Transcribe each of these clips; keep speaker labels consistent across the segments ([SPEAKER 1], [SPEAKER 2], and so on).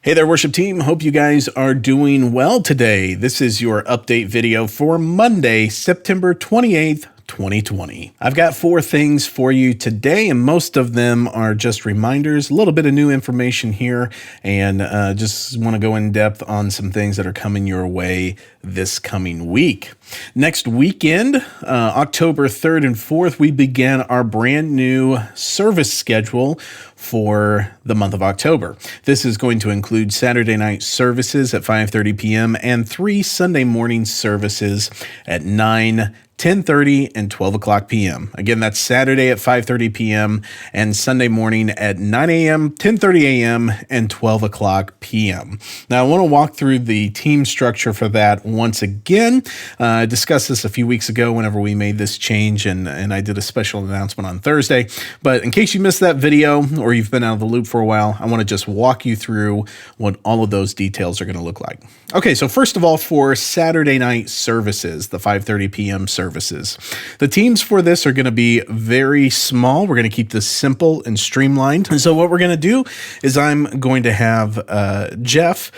[SPEAKER 1] Hey there, worship team. Hope you guys are doing well today. This is your update video for Monday, September 28th, 2020. I've got 4 things for you today, and most of them are just reminders, a little bit of new information here, and just want to go in depth on some things that are coming your way this coming week. Next weekend, October 3rd and 4th, we begin our brand new service schedule for the month of October. This is going to include Saturday night services at 5:30 p.m. and 3 Sunday morning services at 9, 10:30, and 12 o'clock p.m. Again, that's Saturday at 5:30 p.m. and Sunday morning at 9 a.m., 10:30 a.m., and 12 o'clock p.m. Now, I want to walk through the team structure for that once again. I discussed this a few weeks ago whenever we made this change, and I did a special announcement on Thursday. But in case you missed that video or you've been out of the loop for a while, I want to just walk you through what all of those details are going to look like. Okay, so first of all, for Saturday night services, the 5:30 p.m. services, the teams for this are going to be very small. We're going to keep this simple and streamlined. And so what we're going to do is I'm going to have Jeff,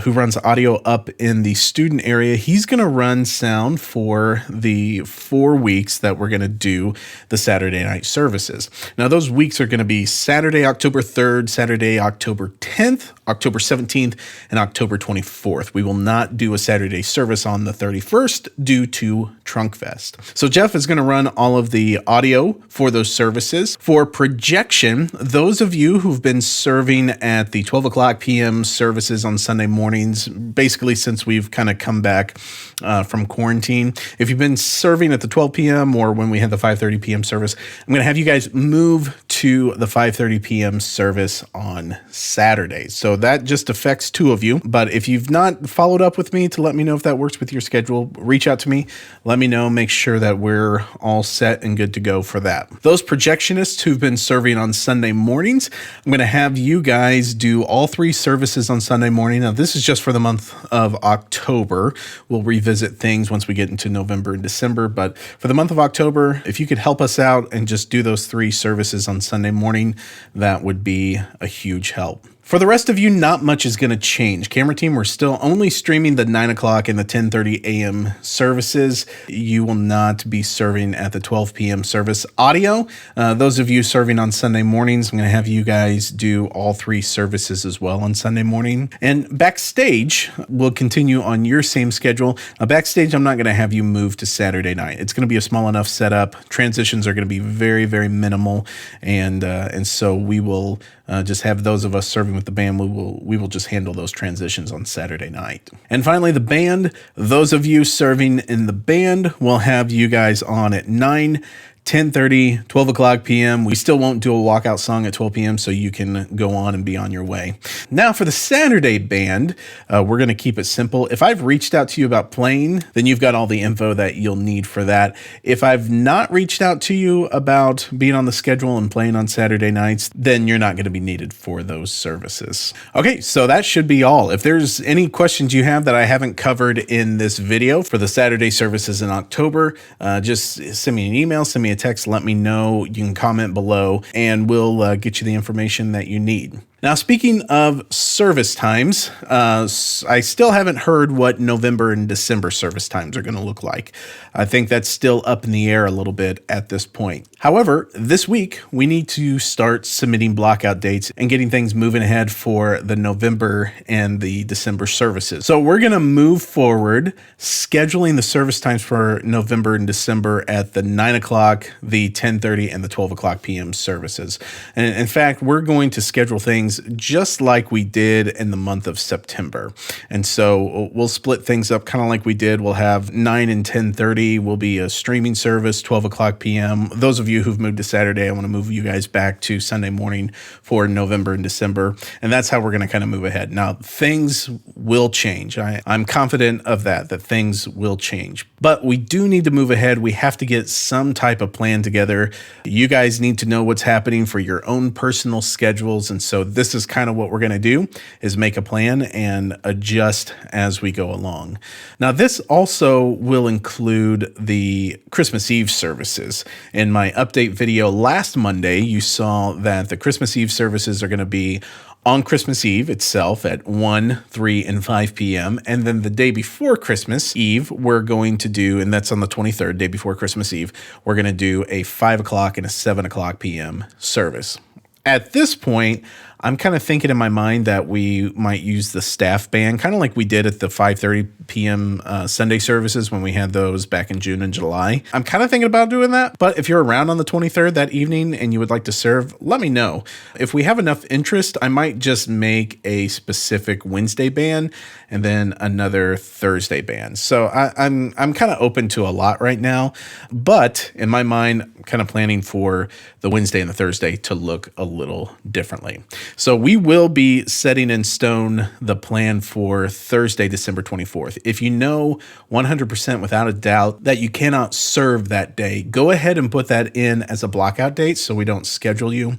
[SPEAKER 1] who runs audio up in the student area. He's going to run sound for the 4 weeks that we're going to do the Saturday night services. Now, those weeks are going to be Saturday, October 3rd, Saturday, October 10th, October 17th, and October 24th. We will not do a Saturday service on the 31st due to Trunk Fest. So Jeff is going to run all of the audio for those services. For projection, those of you who've been serving at the 12 o'clock p.m. services on Sunday mornings, basically since we've kind of come back from quarantine, if you've been serving at the 12 p.m. or when we had the 5:30 p.m. service, I'm going to have you guys move to the 5:30 p.m. service on Saturday. So that just affects 2 of you. But if you've not followed up with me to let me know if that works with your schedule, reach out to me. Let me know. Make sure that we're all set and good to go for that. Those projectionists who've been serving on Sunday mornings, I'm going to have you guys do all 3 services on Sunday morning. Now, this is just for the month of October. We'll revisit things once we get into November and December. But for the month of October, if you could help us out and just do those 3 services on Sunday morning, that would be a huge help. For the rest of you, not much is going to change. Camera team, we're still only streaming the 9 o'clock and the 10:30 a.m. services. You will not be serving at the 12 p.m. service. Audio, those of you serving on Sunday mornings, I'm going to have you guys do all 3 services as well on Sunday morning. And backstage will continue on your same schedule. Now, backstage, I'm not going to have you move to Saturday night. It's going to be a small enough setup. Transitions are going to be very, very minimal. And so we will just have those of us serving with the band. We will just handle those transitions on Saturday night. And finally, the band, those of you serving in the band, will have you guys on at 9, 10:30, 12 o'clock p.m. We still won't do a walkout song at 12 p.m., so you can go on and be on your way. Now, for the Saturday band, we're going to keep it simple. If I've reached out to you about playing, then you've got all the info that you'll need for that. If I've not reached out to you about being on the schedule and playing on Saturday nights, then you're not going to be needed for those services. Okay, so that should be all. If there's any questions you have that I haven't covered in this video for the Saturday services in October, just send me an email, send me a text, let me know. You can comment below and we'll get you the information that you need. Now, speaking of service times, I still haven't heard what November and December service times are going to look like. I think that's still up in the air a little bit at this point. However, this week, we need to start submitting blockout dates and getting things moving ahead for the November and the December services. So we're going to move forward, scheduling the service times for November and December at the 9 o'clock, the 10:30, and the 12 o'clock p.m. services. And in fact, we're going to schedule things just like we did in the month of September. And so we'll split things up kind of like we did. We'll have 9 and 10:30 will be a streaming service, 12 o'clock p.m. Those of you who've moved to Saturday, I want to move you guys back to Sunday morning for November and December. And that's how we're going to kind of move ahead. Now, things will change. I'm confident of that things will change. But we do need to move ahead. We have to get some type of plan together. You guys need to know what's happening for your own personal schedules. And so this is kind of what we're going to do, is make a plan and adjust as we go along. Now, this also will include the Christmas Eve services. In my update video last Monday, you saw that the Christmas Eve services are going to be on Christmas Eve itself at 1, 3, and 5 p.m. And then the day before Christmas Eve, we're going to do, and that's on the 23rd, day before Christmas Eve, we're going to do a 5 o'clock and a 7 o'clock p.m. service. At this point, I'm kind of thinking in my mind that we might use the staff band, kind of like we did at the 5:30 p.m. Sunday services when we had those back in June and July. I'm kind of thinking about doing that, but if you're around on the 23rd that evening and you would like to serve, let me know. If we have enough interest, I might just make a specific Wednesday band and then another Thursday band. So I'm kind of open to a lot right now, but in my mind, I'm kind of planning for the Wednesday and the Thursday to look a little differently. So we will be setting in stone the plan for Thursday, December 24th. If you know 100% without a doubt that you cannot serve that day, go ahead and put that in as a blockout date so we don't schedule you.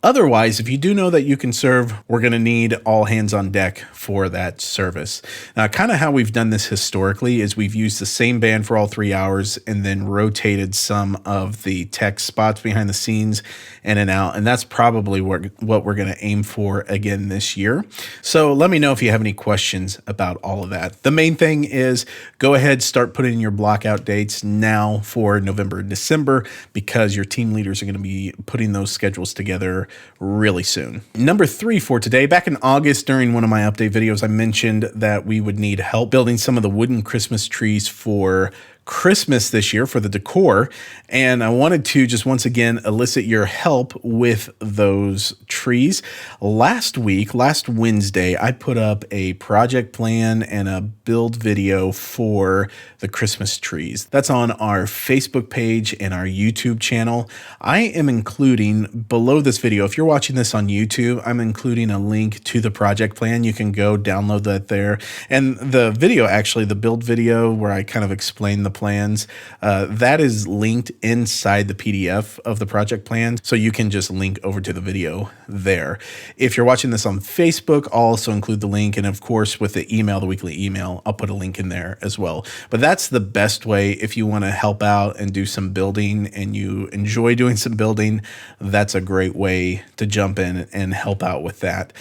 [SPEAKER 1] Otherwise, if you do know that you can serve, we're going to need all hands on deck for that service. Now, kind of how we've done this historically is we've used the same band for all 3 hours and then rotated some of the tech spots behind the scenes in and out. And that's probably what we're going to aim for again this year. So let me know if you have any questions about all of that. The main thing is go ahead, start putting in your blockout dates now for November and December because your team leaders are going to be putting those schedules together really soon. Number 3 for today, back in August during one of my update videos, I mentioned that we would need help building some of the wooden Christmas trees for Christmas this year for the decor. And I wanted to just once again elicit your help with those trees. Last Wednesday, I put up a project plan and a build video for the Christmas trees. That's on our Facebook page and our YouTube channel. I am including below this video, if you're watching this on YouTube, I'm including a link to the project plan. You can go download that there. And the video, actually, the build video where I kind of explain the plans, that is linked inside the PDF of the project plan. So you can just link over to the video there. If you're watching this on Facebook, I'll also include the link. And of course, with the email, the weekly email, I'll put a link in there as well. But that's the best way if you want to help out and do some building and you enjoy doing some building, that's a great way to jump in and help out with that.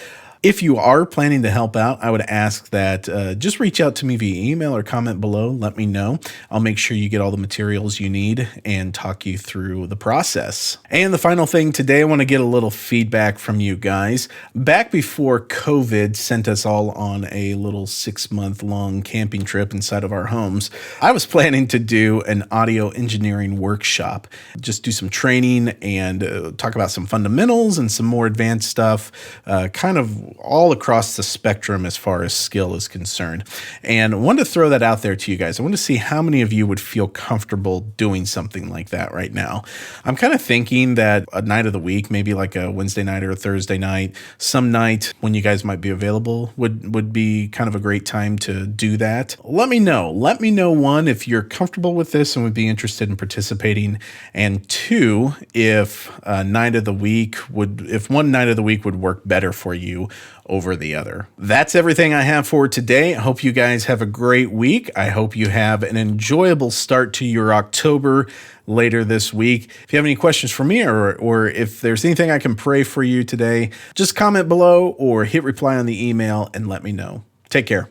[SPEAKER 1] If you are planning to help out, I would ask that just reach out to me via email or comment below. Let me know. I'll make sure you get all the materials you need and talk you through the process. And the final thing today, I want to get a little feedback from you guys. Back before COVID sent us all on a little 6-month-long camping trip inside of our homes, I was planning to do an audio engineering workshop. Just do some training and talk about some fundamentals and some more advanced stuff, kind of all across the spectrum as far as skill is concerned. And I wanted to throw that out there to you guys. I want to see how many of you would feel comfortable doing something like that right now. I'm kind of thinking that a night of the week, maybe like a Wednesday night or a Thursday night, some night when you guys might be available would be kind of a great time to do that. Let me know. Let me know, one, if you're comfortable with this and would be interested in participating, and two, if one night of the week would work better for you over the other. That's everything I have for today. I hope you guys have a great week. I hope you have an enjoyable start to your October later this week. If you have any questions for me or if there's anything I can pray for you today, just comment below or hit reply on the email and let me know. Take care.